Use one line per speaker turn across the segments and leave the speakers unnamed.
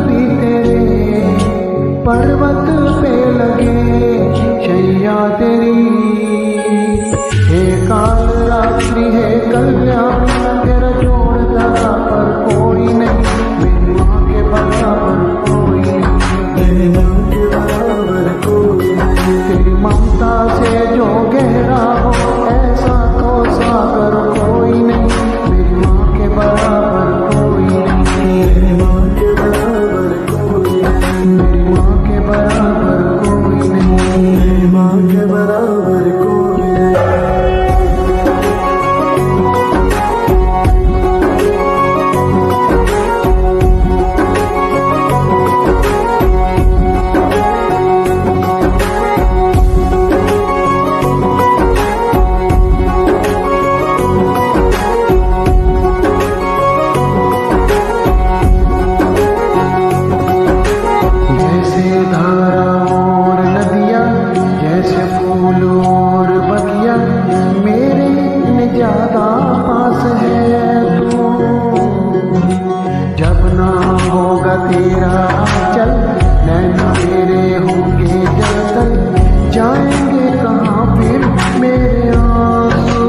भी तेरे पर्वत पे लगे शैया तेरी। हे काल रात्रि है कल्याण तेरा जोड़ धरा पर कोई नहीं, मेरी माँ के बराबर कोई नहीं, मेरी माँ के बराबर कोई नहीं। तेरी ममता से जो गहरा हो ऐसा तो सागर कोई नहीं, मेरी माँ के बराबर कोई नहीं, मेरी माँ के बराबर कोई नहीं, मेरी माँ के बराबर कोई नहीं, मेरी माँ के बराबर कोई नहीं। ज्यादा पास है तू, जब ना होगा तेरा चल नैना मेरे होंगे जल, जाएंगे कहाँ फिर मेरे आंसू।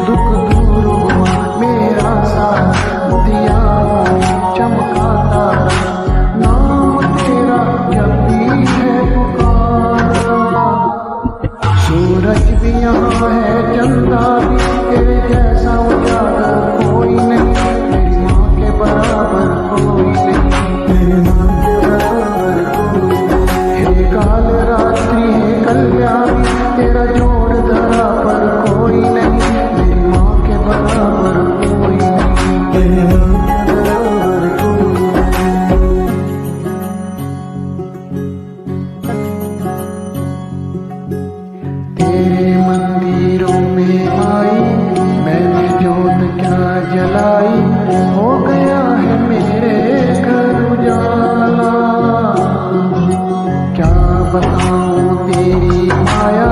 दुख दूर हुआ मेरा साथ दिया चमका तारा, नाम तेरा जब भी है पुकारा। सूरज भी यहाँ है चंदा भी तेरे जैसा उजागर कोई नहीं, मेरी माँ के बराबर कोई नहीं, मेरी माँ के बराबर कोई नहीं। हे काल रात्रि है कल्याणी तेरा जोड़ धरा पर कोई नहीं, मेरी माँ के बराबर कोई नहीं, मेरी माँ के बराबर कोई नहीं। तेरे मंदिरों में आई मैंने जोत क्या जलाई, हो गया है मेरे घर उजाला। क्या बताऊं तेरी माया,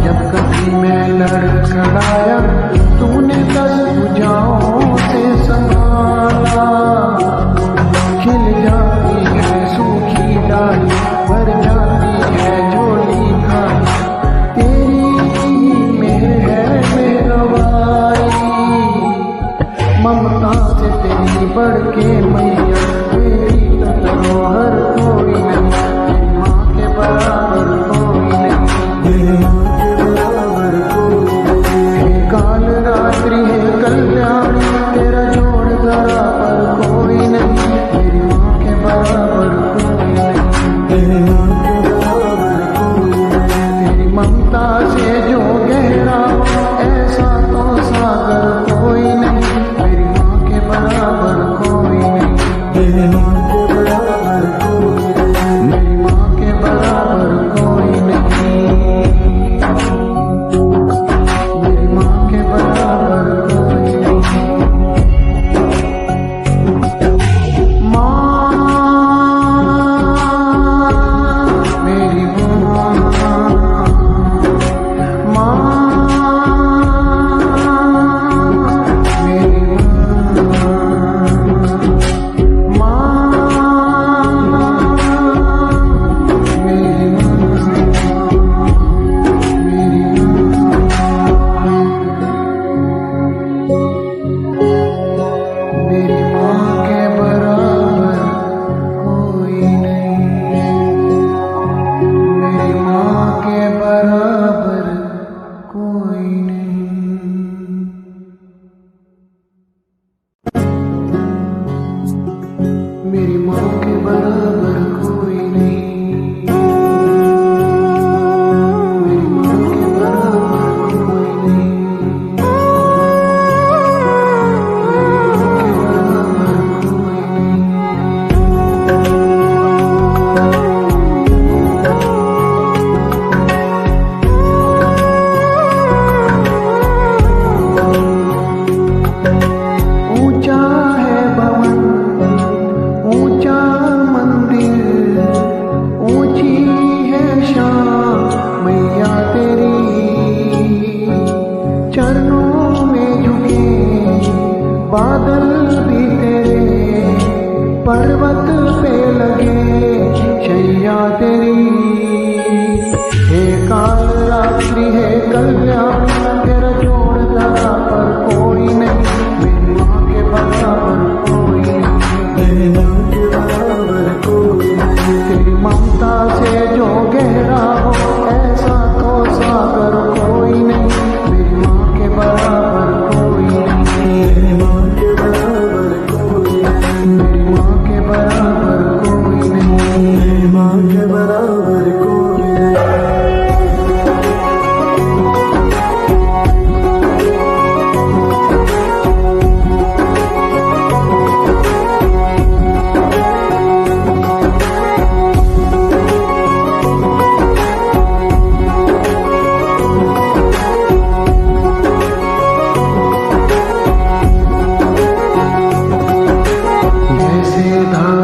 जब कभी मैं लड़खड़ाया तूने 10 भुजाओं से संभाला। खिल जाती है सूखी डाली, भर जाती है झोली खाली, ममता से तेरी बढ़ के मैया मेरी धरोहर कोई नहीं, मेरी माँ के बराबर कोई नहीं, मेरी माँ के बराबर कोई नहीं। हे काल रात्रि है कल्याणी तेरा जोड़ धरा पर कोई नहीं, मेरी माँ के बराबर कोई नहीं, मेरी माँ के बराबर कोई नहीं। तेरी ममता से जो गहरा ऐसा तो सागर कोई नहीं, मेरी माँ के बराबर कोई नहीं, मेरी माँ के बराबर कोई नहीं, मेरी माँ के बराबर कोई नहीं, मेरी माँ के बराबर कोई नहीं। माँ मेरी माँ, माँ मेरी माँ के बराबर कोई नहीं, मेरी माँ के बराबर कोई नहीं, मेरी माँ के बराबर कोई नहीं। ऊंचा है भवन ऊंचा मंदिर, पर्वत पे लगे शैया तेरी, हे काल रात्रि है कल्याण, तेरा जोड़ धरा पर कोई नहीं, मेरी माँ के बराबर कोई नहीं, मेरी माँ के बराबर कोई नहीं। तेरी ममता से जो गहरा हो ऐसा तो सागर कोई नहीं, मेरी माँ के बराबर कोई नहीं, मेरी माँ के बराबर कोई नहीं, मेरी माँ के बराबर कोई नहीं, मेरी माँ के बराबर कोई नहीं। जैसे धारा